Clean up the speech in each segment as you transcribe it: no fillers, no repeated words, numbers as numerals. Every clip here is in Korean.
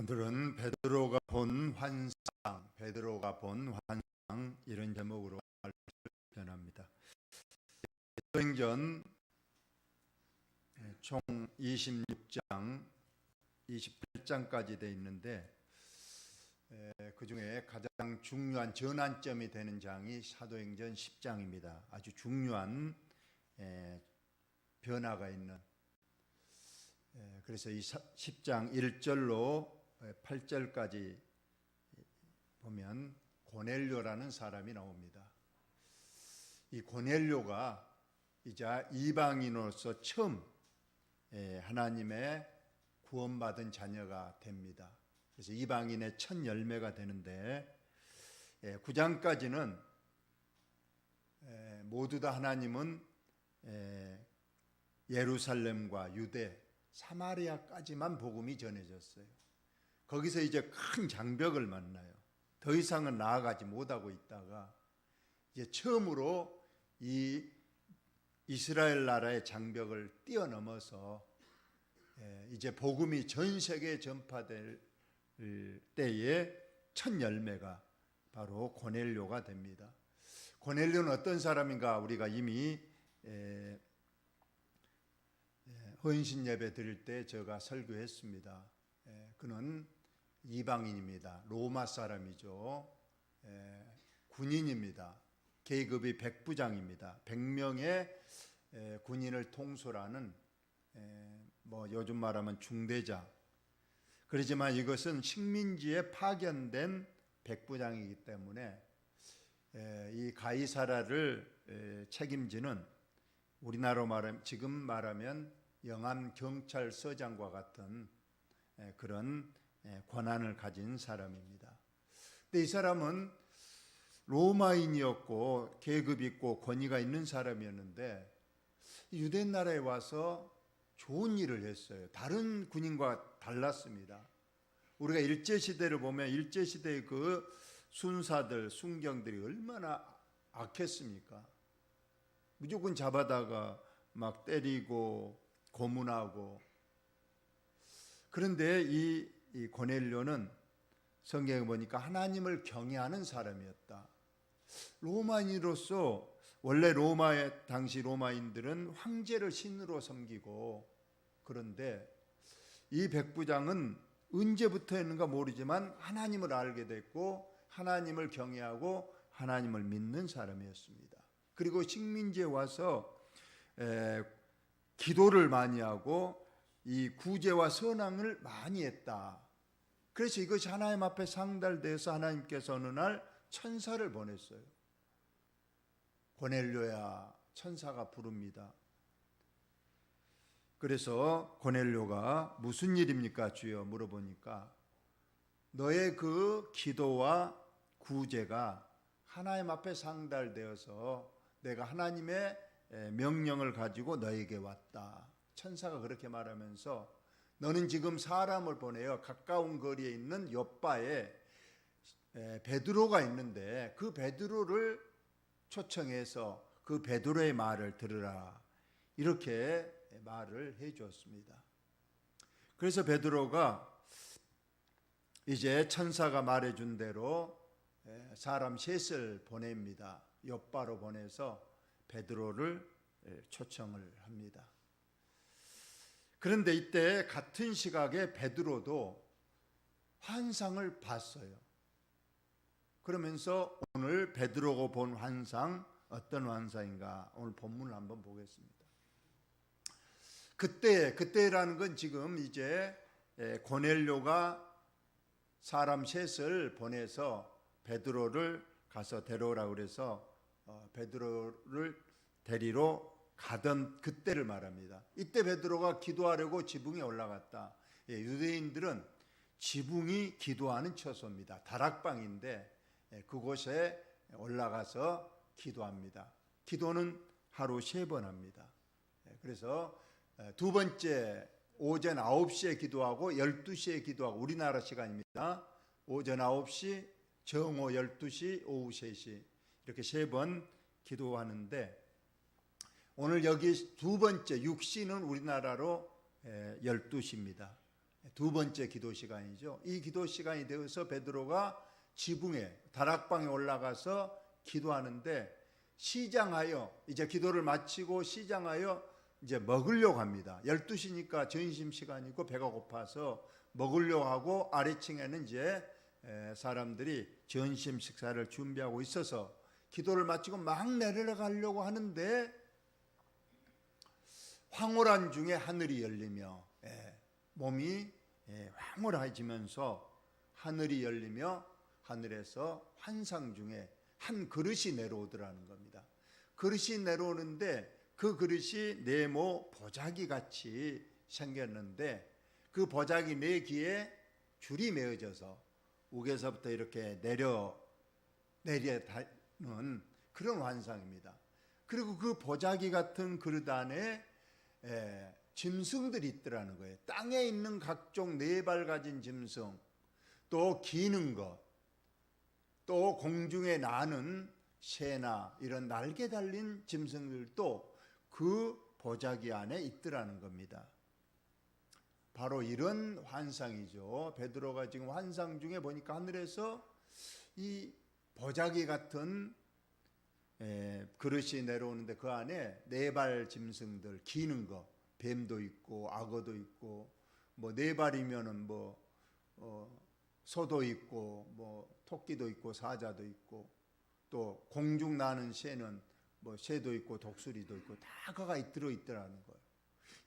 오늘은 베드로가 본 환상, 베드로가 본 환상 이런 제목으로 말씀을 전합니다. 사도행전 총 26장, 28장까지 되어 있는데 그 중에 가장 중요한 전환점이 되는 장이 사도행전 10장입니다. 아주 중요한 변화가 있는, 그래서 이 10장 1절로 8절까지 보면 고넬료라는 사람이 나옵니다. 이 고넬료가 이제 이방인으로서 처음 하나님의 구원받은 자녀가 됩니다. 그래서 이방인의 첫 열매가 되는데 9장까지는 모두 다 하나님은 예루살렘과 유대, 사마리아까지만 복음이 전해졌어요. 거기서 이제 큰 장벽을 만나요. 더 이상은 나아가지 못하고 있다가 이제 처음으로 이 이스라엘 나라의 장벽을 뛰어넘어서 이제 복음이 전 세계에 전파될 때의 첫 열매가 바로 고넬료가 됩니다. 고넬료는 어떤 사람인가 우리가 이미 헌신 예배 드릴 때 제가 설교했습니다. 그는 이방인입니다. 로마 사람이죠. 군인입니다. 계급이 백부장입니다. 100명의 군인을 통솔하는 요즘 말하면 중대장. 그렇지만 이것은 식민지에 파견된 백부장이기 때문에 이 가이사라를 책임지는, 우리나라로 말하면 지금 말하면 영암 경찰서장과 같은 그런 권한을 가진 사람입니다. 근데 이 사람은 로마인이었고 계급 있고 권위가 있는 사람이었는데 유대 나라에 와서 좋은 일을 했어요. 다른 군인과 달랐습니다. 우리가 일제시대를 보면 일제시대의 그 순사들, 순경들이 얼마나 악했습니까? 무조건 잡아다가 막 때리고 고문하고. 그런데 이 고넬료는 성경에 보니까 하나님을 경외하는 사람이었다. 로마인으로서 원래 로마의 당시 로마인들은 황제를 신으로 섬기고, 그런데 이 백부장은 언제부터였는가 모르지만 하나님을 알게 됐고 하나님을 경외하고 하나님을 믿는 사람이었습니다. 그리고 식민지에 와서 기도를 많이 하고 이 구제와 선왕을 많이 했다. 그래서 이것이 하나님 앞에 상달돼서 하나님께서 어느 날 천사를 보냈어요. 고넬료야, 천사가 부릅니다. 그래서 고넬료가 무슨 일입니까 주여 물어보니까 너의 그 기도와 구제가 하나님 앞에 상달되어서 내가 하나님의 명령을 가지고 너에게 왔다. 천사가 그렇게 말하면서 너는 지금 사람을 보내어 가까운 거리에 있는 욥바에 베드로가 있는데 그 베드로를 초청해서 그 베드로의 말을 들으라. 이렇게 말을 해 주었습니다. 그래서 베드로가 이제 천사가 말해 준 대로 사람 셋을 보냅니다. 욥바로 보내서 베드로를 초청을 합니다. 그런데 이때 같은 시각에 베드로도 환상을 봤어요. 그러면서 오늘 베드로가 본 환상, 어떤 환상인가 오늘 본문을 한번 보겠습니다. 그때라는 건 지금 이제 고넬료가 사람 셋을 보내서 베드로를 가서 데려오라고 그래서 베드로를 데리러 가던 그때를 말합니다. 이때 베드로가 기도하려고 지붕에 올라갔다. 유대인들은 지붕이 기도하는 처소입니다. 다락방인데 그곳에 올라가서 기도합니다. 기도는 하루 3번 합니다. 그래서 두 번째 오전 9시에 기도하고 12시에 기도하고, 우리나라 시간입니다. 오전 9시, 정오 12시, 오후 3시 이렇게 3번 기도하는데 오늘 여기 두 번째 6시는 우리나라로 12시입니다. 두 번째 기도 시간이죠. 이 기도 시간이 되어서 베드로가 지붕에 다락방에 올라가서 기도하는데 시장하여 이제 기도를 마치고 시장하여 이제 먹으려고 합니다. 12시니까 점심시간이고 배가 고파서 먹으려고 하고 아래층에는 이제 사람들이 점심 식사를 준비하고 있어서 기도를 마치고 막 내려가려고 하는데 황홀한 중에 하늘이 열리며 몸이 황홀해지면서 하늘이 열리며 하늘에서 환상 중에 한 그릇이 내려오더라는 겁니다. 그릇이 내려오는데 그 그릇이 네모 보자기 같이 생겼는데 그 보자기 네 귀에 줄이 메어져서 우에서부터 이렇게 내려다는 그런 환상입니다. 그리고 그 보자기 같은 그릇 안에 짐승들이 있더라는 거예요. 땅에 있는 각종 네 발 가진 짐승, 또 기는 것, 또 공중에 나는 새나 이런 날개 달린 짐승들도 그 보자기 안에 있더라는 겁니다. 바로 이런 환상이죠. 베드로가 지금 환상 중에 보니까 하늘에서 이 보자기 같은 그릇이 내려오는데 그 안에 네 발 짐승들, 기는 거, 뱀도 있고 악어도 있고 뭐 네 발이면은 소도 있고 뭐 토끼도 있고 사자도 있고 또 공중 나는 새는 뭐 새도 있고 독수리도 있고 다 그가 들어있더라는 거예요.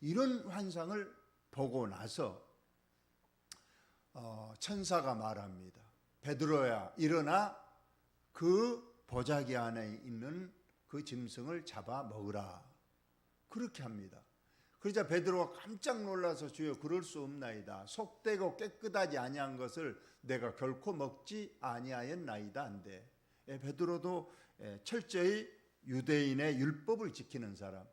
이런 환상을 보고 나서 천사가 말합니다. 베드로야 일어나 그 보자기 안에 있는 그 짐승을 잡아 먹으라. 그렇게 합니다. 그러자 베드로가 깜짝 놀라서 주여 그럴 수 없나이다. 속되고 깨끗하지 아니한 것을 내가 결코 먹지 아니하였나이다 한데 베드로도 철저히 유대인의 율법을 지키는 사람.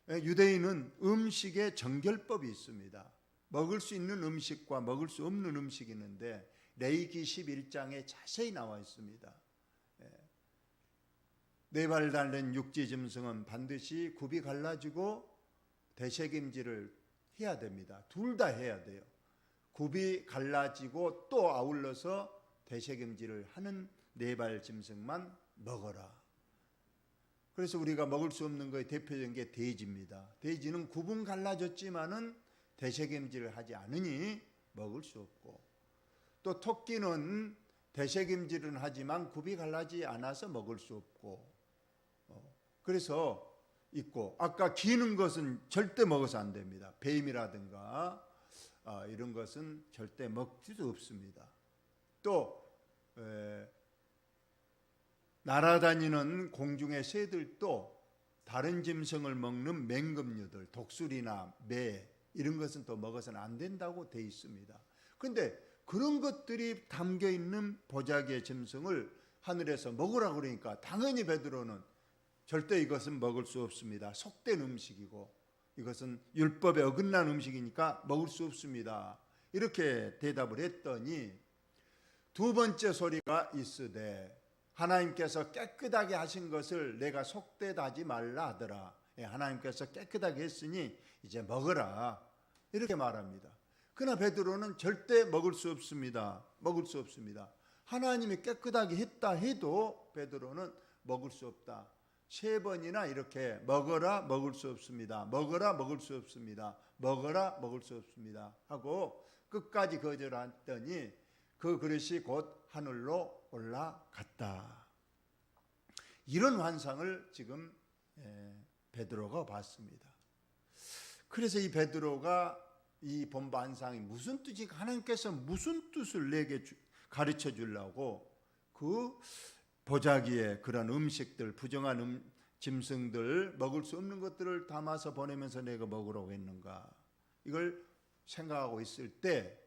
유대인은 음식에 정결법이 있습니다. 먹을 수 있는 음식과 먹을 수 없는 음식이 있는데 레위기 11장에 자세히 나와 있습니다. 네 발 달린 육지 짐승은 반드시 굽이 갈라지고 되새김질을 해야 됩니다. 둘 다 해야 돼요. 굽이 갈라지고 또 아울러서 되새김질을 하는 네 발 짐승만 먹어라. 그래서 우리가 먹을 수 없는 거의 대표적인 게 돼지입니다. 돼지는 굽은 갈라졌지만은 되새김질을 하지 않으니 먹을 수 없고, 또 토끼는 되새김질은 하지만 굽이 갈라지지 않아서 먹을 수 없고, 그래서 있고, 아까 기는 것은 절대 먹어서 안 됩니다. 뱀이라든가 이런 것은 절대 먹지도 없습니다. 또 날아다니는 공중의 새들도 다른 짐승을 먹는 맹금류들, 독수리나 매 이런 것은 또 먹어서는 안 된다고 돼 있습니다. 그런데 그런 것들이 담겨 있는 보자기의 짐승을 하늘에서 먹으라 그러니까 당연히 베드로는 절대 이것은 먹을 수 없습니다. 속된 음식이고 이것은 율법에 어긋난 음식이니까 먹을 수 없습니다. 이렇게 대답을 했더니 두 번째 소리가 있으되 하나님께서 깨끗하게 하신 것을 내가 속되다지 말라 하더라. 하나님께서 깨끗하게 했으니 이제 먹어라. 이렇게 말합니다. 그러나 베드로는 절대 먹을 수 없습니다. 먹을 수 없습니다. 하나님이 깨끗하게 했다 해도 베드로는 먹을 수 없다. 세 번이나 이렇게 먹어라 먹을 수 없습니다. 먹어라 먹을 수 없습니다. 먹어라 먹을 수 없습니다. 하고 끝까지 거절했더니 그 그릇이 곧 하늘로 올라갔다. 이런 환상을 지금 베드로가 봤습니다. 그래서 이 베드로가 이 본 환상이 무슨 뜻이 하나님께서 무슨 뜻을 내게 가르쳐 주려고 그 보자기에 그런 음식들 부정한 짐승들 먹을 수 없는 것들을 담아서 보내면서 내가 먹으라고 했는가 이걸 생각하고 있을 때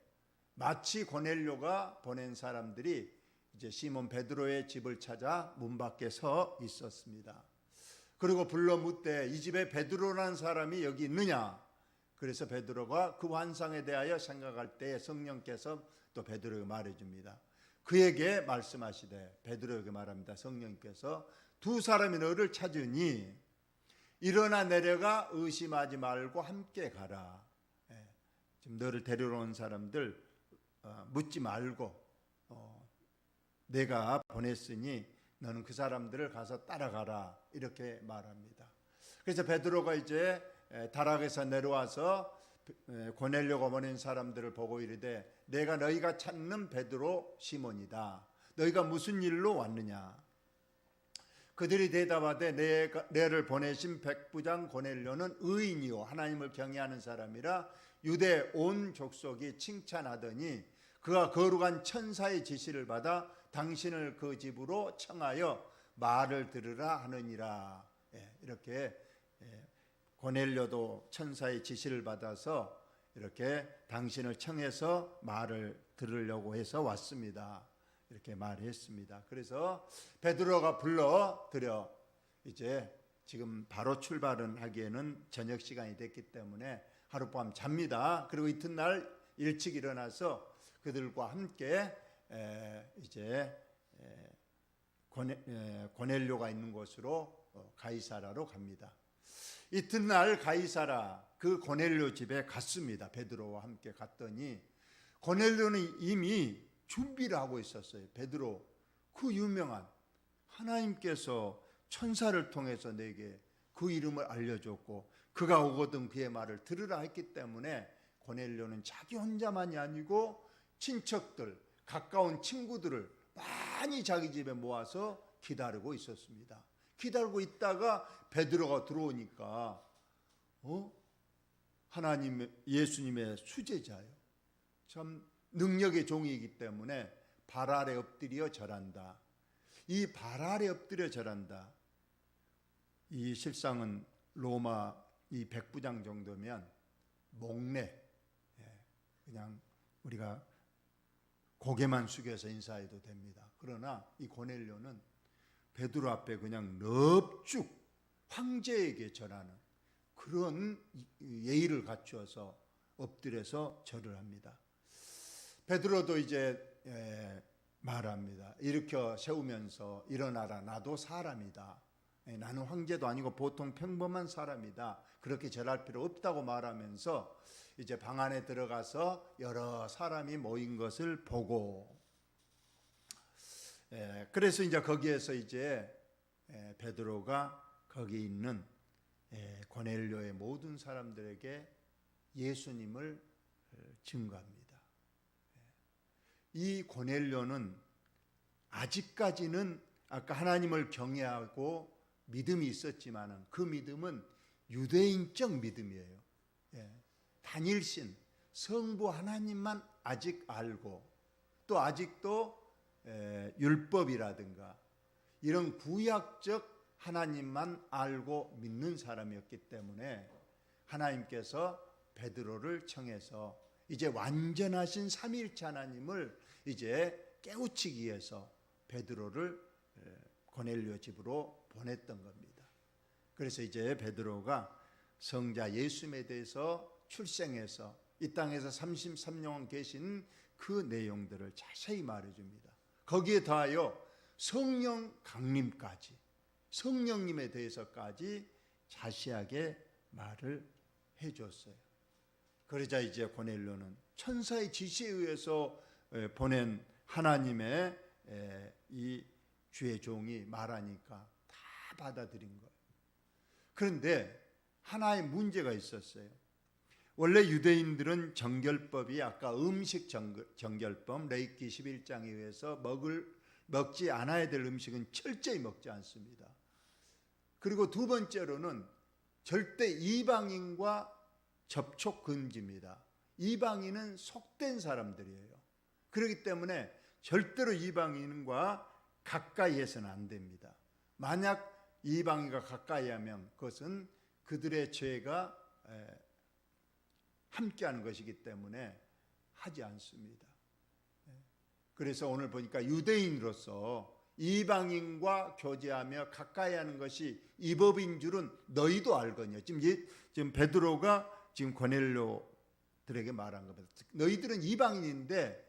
마치 고넬료가 보낸 사람들이 이제 시몬 베드로의 집을 찾아 문 밖에 서 있었습니다. 그리고 불러 묻되 이 집에 베드로라는 사람이 여기 있느냐? 그래서 베드로가 그 환상에 대하여 생각할 때 성령께서 또 베드로에게 말해줍니다. 그에게 말씀하시되 베드로에게 말합니다. 성령께서 두 사람이 너를 찾으니 일어나 내려가 의심하지 말고 함께 가라. 지금 너를 데리러 온 사람들 묻지 말고 내가 보냈으니 너는 그 사람들을 가서 따라가라 이렇게 말합니다. 그래서 베드로가 이제 다락에서 내려와서 고넬료가 보낸 사람들을 보고 이르되 내가 너희가 찾는 베드로 시몬이다. 너희가 무슨 일로 왔느냐? 그들이 대답하되 내를 보내신 백부장 고넬료는 의인이요 하나님을 경외하는 사람이라 유대 온 족속이 칭찬하더니 그가 거룩한 천사의 지시를 받아 당신을 그 집으로 청하여 말을 들으라 하느니라. 이렇게 고넬료도 천사의 지시를 받아서 이렇게 당신을 청해서 말을 들으려고 해서 왔습니다. 이렇게 말했습니다. 그래서 베드로가 불러들여 이제 지금 바로 출발은 하기에는 저녁 시간이 됐기 때문에 하룻밤 잡니다. 그리고 이튿날 일찍 일어나서 그들과 함께 이제 고넬료가 있는 곳으로 가이사라로 갑니다. 이튿날 가이사라 그 고넬료 집에 갔습니다. 베드로와 함께 갔더니 고넬료는 이미 준비를 하고 있었어요. 베드로, 그 유명한 하나님께서 천사를 통해서 내게 그 이름을 알려줬고 그가 오거든 그의 말을 들으라 했기 때문에 고넬료는 자기 혼자만이 아니고 친척들, 가까운 친구들을 많이 자기 집에 모아서 기다리고 있었습니다. 기다리고 있다가 베드로가 들어오니까 하나님, 예수님의 수제자예요. 참 능력의 종이기 때문에 발 아래 엎드려 절한다. 이 발 아래 엎드려 절한다. 이 실상은 로마 이 백부장 정도면 목례, 그냥 우리가 고개만 숙여서 인사해도 됩니다. 그러나 이 고넬료는 베드로 앞에 그냥 넙죽 황제에게 절하는 그런 예의를 갖추어서 엎드려서 절을 합니다. 베드로도 이제 말합니다. 일으켜 세우면서 일어나라, 나도 사람이다. 나는 황제도 아니고 보통 평범한 사람이다. 그렇게 절할 필요 없다고 말하면서 이제 방 안에 들어가서 여러 사람이 모인 것을 보고 그래서 이제 거기에서 이제 베드로가 거기 있는 고넬료의 모든 사람들에게 예수님을 증거합니다. 이 고넬료는 아직까지는 아까 하나님을 경외하고 믿음이 있었지만은 그 믿음은 유대인적 믿음이에요. 단일신 성부 하나님만 아직 알고 또 아직도 율법이라든가 이런 구약적 하나님만 알고 믿는 사람이었기 때문에 하나님께서 베드로를 청해서 이제 완전하신 삼위일체 하나님을 이제 깨우치기 위해서 베드로를 고넬료 집으로 보냈던 겁니다. 그래서 이제 베드로가 성자 예수님에 대해서 출생해서 이 땅에서 33년 계신 그 내용들을 자세히 말해줍니다. 거기에 더하여 성령 강림까지 성령님에 대해서까지 자세하게 말을 해줬어요. 그러자 이제 고넬료는 천사의 지시에 의해서 보낸 하나님의 이 주의 종이 말하니까 다 받아들인 거예요. 그런데 하나의 문제가 있었어요. 원래 유대인들은 정결법이 아까 음식 정결법 레위기 11장에 의해서 먹지 않아야 될 음식은 철저히 먹지 않습니다. 그리고 두 번째로는 절대 이방인과 접촉 금지입니다. 이방인은 속된 사람들이에요. 그렇기 때문에 절대로 이방인과 가까이 해서는 안 됩니다. 만약 이방인과 가까이 하면 그것은 그들의 죄가 함께하는 것이기 때문에 하지 않습니다. 그래서 오늘 보니까 유대인으로서 이방인과 교제하며 가까이 하는 것이 이법인 줄은 너희도 알거니와. 지금 베드로가 지금 고넬료들에게 말한 겁니다. 너희들은 이방인인데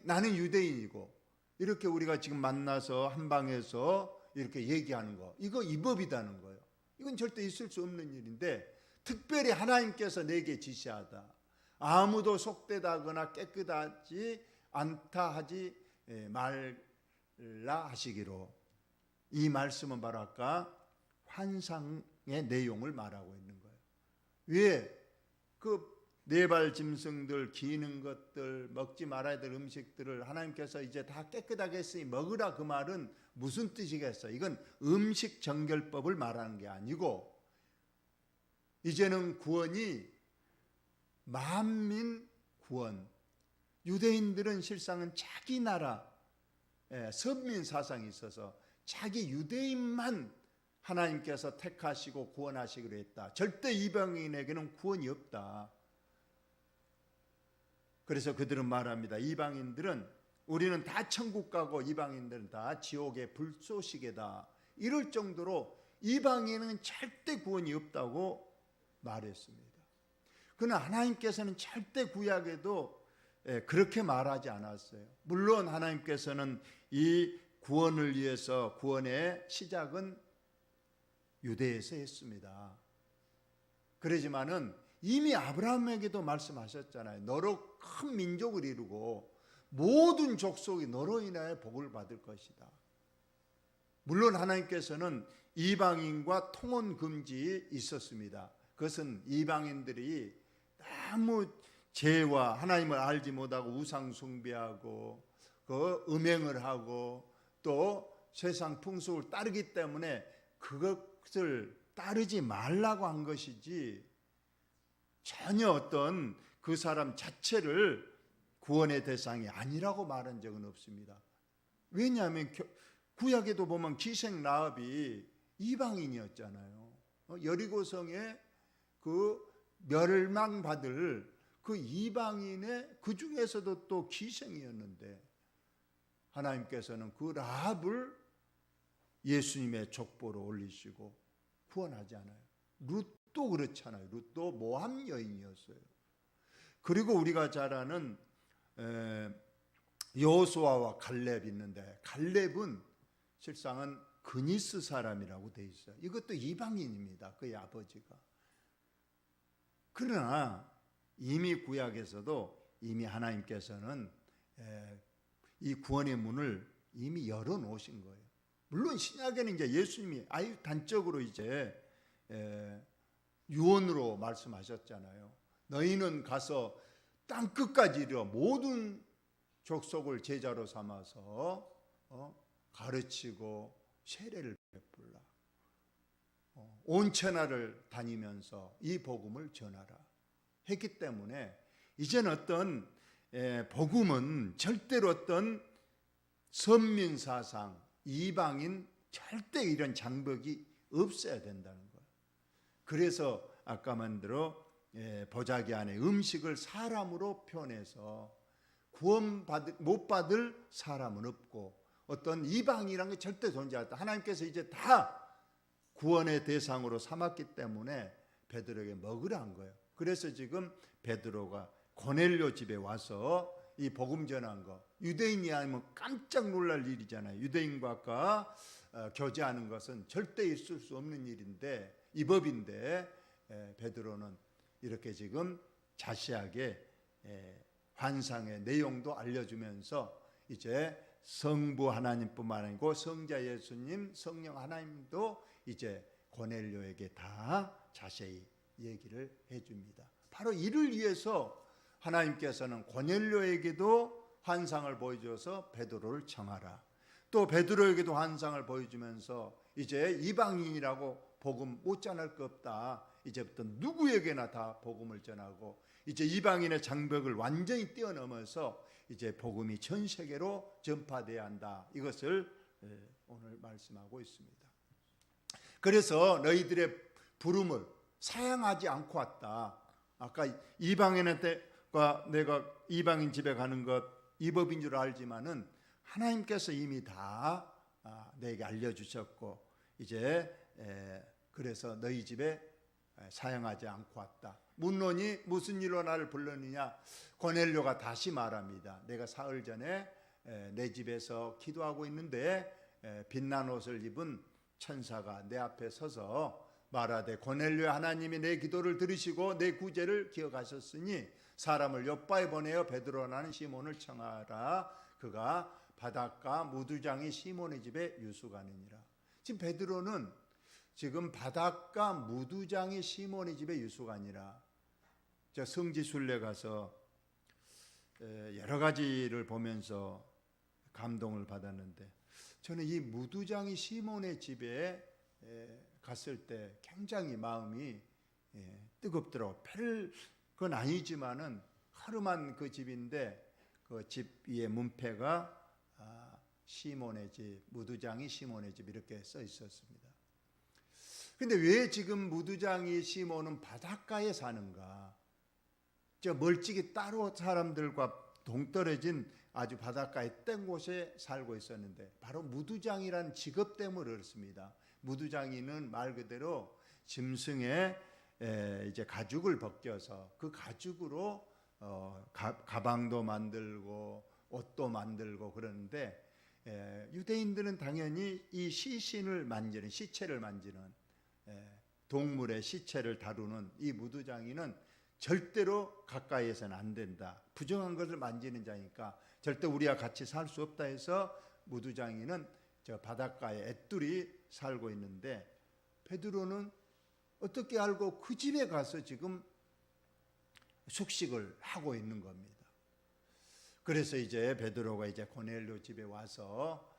나는 유대인이고 이렇게 우리가 지금 만나서 한 방에서 이렇게 얘기하는 거 이거 이법이다는 거예요. 이건 절대 있을 수 없는 일인데 특별히 하나님께서 내게 지시하다. 아무도 속되다거나 깨끗하지 않다 하지 말라 하시기로. 이 말씀은 바로 아까 환상의 내용을 말하고 있는 거예요. 왜? 그 네발 짐승들, 기는 것들, 먹지 말아야 될 음식들을 하나님께서 이제 다 깨끗하게 했으니 먹으라, 그 말은 무슨 뜻이겠어요? 이건 음식 정결법을 말하는 게 아니고, 이제는 구원이 만민 구원. 유대인들은 실상은 자기 나라 선민 사상이 있어서 자기 유대인만 하나님께서 택하시고 구원하시기로 했다. 절대 이방인에게는 구원이 없다. 그래서 그들은 말합니다. 이방인들은, 우리는 다 천국 가고 이방인들은 다 지옥의 불쏘시개다. 이럴 정도로 이방인은 절대 구원이 없다고 말했습니다. 그러나 하나님께서는 절대 구약에도 그렇게 말하지 않았어요. 물론 하나님께서는 이 구원을 위해서 구원의 시작은 유대에서 했습니다. 그러지만은 이미 아브라함에게도 말씀하셨잖아요. 너로 큰 민족을 이루고 모든 족속이 너로 인하여 복을 받을 것이다. 물론 하나님께서는 이방인과 통혼 금지 있었습니다. 그것은 이방인들이 너무 죄와 하나님을 알지 못하고 우상 숭배하고 그 음행을 하고 또 세상 풍속을 따르기 때문에 그것을 따르지 말라고 한 것이지, 전혀 어떤 그 사람 자체를 구원의 대상이 아니라고 말한 적은 없습니다. 왜냐하면 구약에도 보면 기생 라합이 이방인이었잖아요. 여리고성에 그 멸망받을 그 이방인의 그 중에서도 또 기생이었는데 하나님께서는 그 라합을 예수님의 족보로 올리시고 구원하지 않아요. 룻도 그렇잖아요. 룻도 모함 여인이었어요. 그리고 우리가 잘 아는 여호수아와 갈렙 있는데, 갈렙은 실상은 그니스 사람이라고 돼 있어요. 이것도 이방인입니다. 그의 아버지가. 그러나 이미 구약에서도 이미 하나님께서는 이 구원의 문을 이미 열어놓으신 거예요. 물론 신약에는 이제 예수님이 아주 단적으로 이제 유언으로 말씀하셨잖아요. 너희는 가서 땅 끝까지 이르러 모든 족속을 제자로 삼아서 가르치고 세례를 베풀라. 온 천하를 다니면서 이 복음을 전하라 했기 때문에 이제는 어떤 복음은 절대로 어떤 선민사상, 이방인 절대 이런 장벽이 없어야 된다는 거예요. 그래서 아까 만들어 보자기 안에 음식을 사람으로 표현해서 구원 못 받을 사람은 없고 어떤 이방이라는 게 절대 존재하지 않다. 하나님께서 이제 다 구원의 대상으로 삼았기 때문에 베드로에게 먹으라 한 거예요. 그래서 지금 베드로가 고넬료 집에 와서 이 복음 전한 거, 유대인이 아니면 깜짝 놀랄 일이잖아요. 유대인과 아까 교제하는 것은 절대 있을 수 없는 일인데, 이 법인데 베드로는 이렇게 지금 자세하게 환상의 내용도 알려주면서 이제 성부 하나님뿐만 아니고 성자 예수님, 성령 하나님도 이제 고넬료에게 다 자세히 얘기를 해줍니다. 바로 이를 위해서 하나님께서는 고넬료에게도 환상을 보여줘서 베드로를 청하라. 또 베드로에게도 환상을 보여주면서 이제 이방인이라고 복음 못 전할 것 없다. 이제부터 누구에게나 다 복음을 전하고 이제 이방인의 장벽을 완전히 뛰어넘어서 이제 복음이 전 세계로 전파돼야 한다. 이것을 오늘 말씀하고 있습니다. 그래서 너희들의 부름을 사양하지 않고 왔다. 아까 이방인한테과 내가 이방인 집에 가는 것 이 법인 줄 알지만은 하나님께서 이미 다 내게 알려주셨고 이제 그래서 너희 집에 사양하지 않고 왔다. 묻노니 무슨 일로 나를 불렀느냐? 고넬료가 다시 말합니다. 내가 사흘 전에 내 집에서 기도하고 있는데 빛난 옷을 입은 천사가 내 앞에 서서 말하되 고넬료 하나님이 내 기도를 들으시고 내 구제를 기억하셨으니 사람을 요바에 보내어 베드로라는 시몬을 청하라. 그가 바닷가 무두장이 시몬의 집에 유숙하느니라. 지금 베드로는 지금 바닷가 무두장이 시몬의 집에 유숙하니라. 저 성지순례 가서 여러 가지를 보면서 감동을 받았는데, 저는 이 무두장이 시몬의 집에 갔을 때 굉장히 마음이 뜨겁더라고요. 건 아니지만은 허름한 그 집인데 그 집 위에 문패가 시몬의 집, 무두장이 시몬의 집 이렇게 써 있었습니다. 근데 왜 지금 무두장이 시몬은 바닷가에 사는가? 저 멀찍이 따로 사람들과 동떨어진 아주 바닷가의 땡 곳에 살고 있었는데 바로 무두장이란 직업 때문에 그렇습니다. 무두장이는 말 그대로 짐승의 이제 가죽을 벗겨서 그 가죽으로 가방도 만들고 옷도 만들고 그러는데, 유대인들은 당연히 이 시신을 만지는, 시체를 만지는, 동물의 시체를 다루는 이 무두장이는 절대로 가까이에서는 안 된다. 부정한 것을 만지는 자니까 절대 우리와 같이 살 수 없다 해서 무두장이는 저 바닷가에 애들이 살고 있는데, 베드로는 어떻게 알고 그 집에 가서 지금 숙식을 하고 있는 겁니다. 그래서 이제 베드로가 이제 고넬료 집에 와서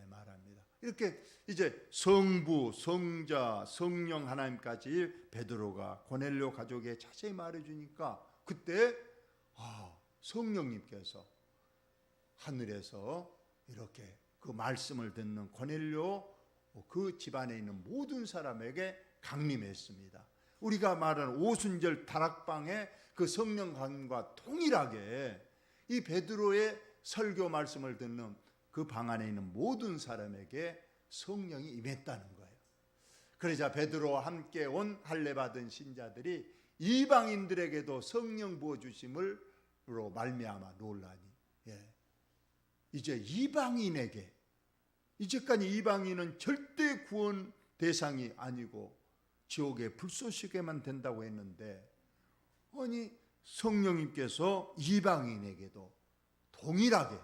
말합니다. 이렇게 이제 성부, 성자, 성령 하나님까지 베드로가 고넬료 가족에 자세히 말해주니까 그때 성령님께서 하늘에서 이렇게 그 말씀을 듣는 고넬료 그 집안에 있는 모든 사람에게 강림했습니다. 우리가 말하는 오순절 다락방의 그 성령 강림과 동일하게 이 베드로의 설교 말씀을 듣는 그 방 안에 있는 모든 사람에게 성령이 임했다는 거예요. 그러자 베드로와 함께 온 할례 받은 신자들이 이방인들에게도 성령 부어 주심으로 말미암아 놀라니, 이제 이방인에게, 이제까지 이방인은 절대 구원 대상이 아니고 지옥의 불쏘시개만 된다고 했는데, 아니 성령님께서 이방인에게도 동일하게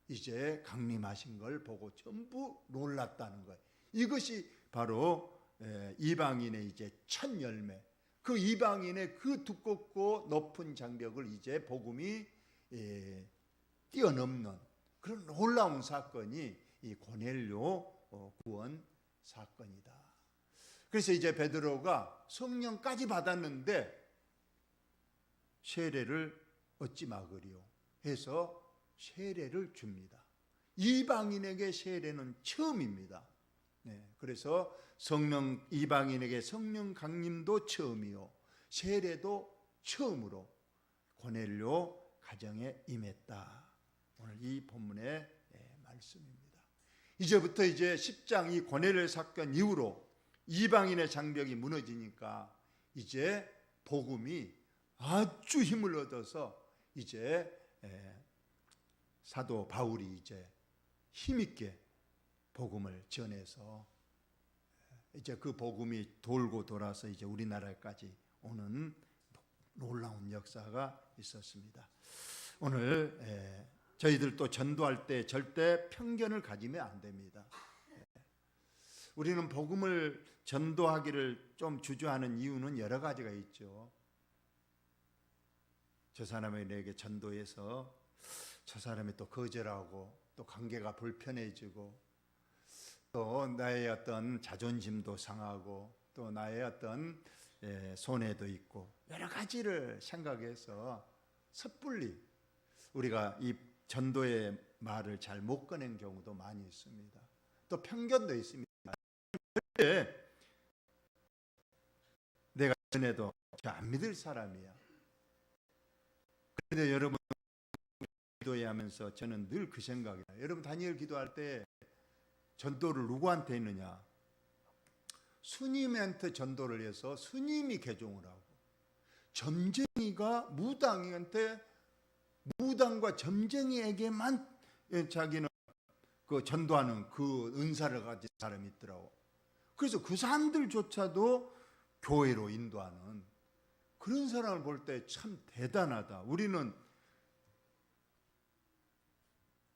이제 강림하신 걸 보고 전부 놀랐다는 거예요. 이것이 바로 이방인의 이제 첫 열매, 그 이방인의 그 두껍고 높은 장벽을 이제 복음이 뛰어넘는 그런 놀라운 사건이 이 고넬료 구원 사건이다. 그래서 이제 베드로가 성령까지 받았는데 세례를 어찌 막으리요 해서 세례를 줍니다. 이방인에게 세례는 처음입니다. 그래서 이방인에게 성령 강림도 처음이요 세례도 처음으로 고넬료 가정에 임했다. 오늘 이 본문의 말씀입니다. 이제부터 이제 10장 이 고넬료 사건 이후로 이방인의 장벽이 무너지니까 이제 복음이 아주 힘을 얻어서 이제 사도 바울이 이제 힘있게 복음을 전해서 이제 그 복음이 돌고 돌아서 이제 우리나라까지 오는 놀라운 역사가 있었습니다. 오늘 저희들도 전도할 때 절대 편견을 가지면 안 됩니다. 우리는 복음을 전도하기를 좀 주저하는 이유는 여러 가지가 있죠. 저 사람이 내게 전도해서 저 사람이 또 거절하고 또 관계가 불편해지고 또 나의 어떤 자존심도 상하고 또 나의 어떤 손해도 있고 여러 가지를 생각해서 섣불리 우리가 이 전도의 말을 잘 못 꺼낸 경우도 많이 있습니다. 또 편견도 있습니다. 내가 전에도 안 믿을 사람이야. 그런데 여러분 기도하면서 저는 늘 그 생각이에요. 여러분 다니엘 기도할 때 전도를 누구한테 했느냐? 스님한테 전도를 해서 스님이 개종을 하고 점쟁이가 무당과 점쟁이에게만 자기는 그 전도하는 그 은사를 가진 사람이 있더라고. 그래서 그 사람들조차도 교회로 인도하는 그런 사람을 볼 때 참 대단하다.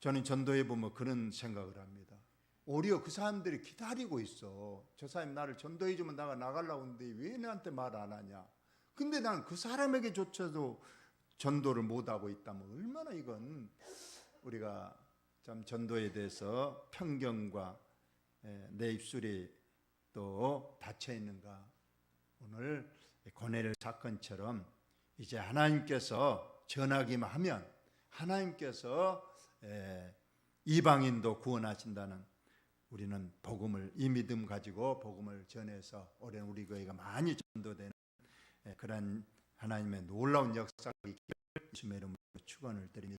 저는 전도해 보면 그런 생각을 합니다. 오히려 그 사람들이 기다리고 있어. 저 사람이 나를 전도해 주면 내가 나가려고 하는데 왜 나한테 말 안 하냐. 근데 난 그 사람에게조차도 전도를 못하고 있다면 얼마나 이건 우리가 참 전도에 대해서 편견과 내 입술이 또 닫혀 있는가. 오늘 고넬 사건처럼 이제 하나님께서 전하기만 하면 하나님께서 이방인도 구원하신다는 우리는 복음을 이 믿음 가지고 복음을 전해서 올해 우리 교회가 많이 전도되는 그런 하나님의 놀라운 역사가 있기를 주님의 이름으로 축원을 드립니다.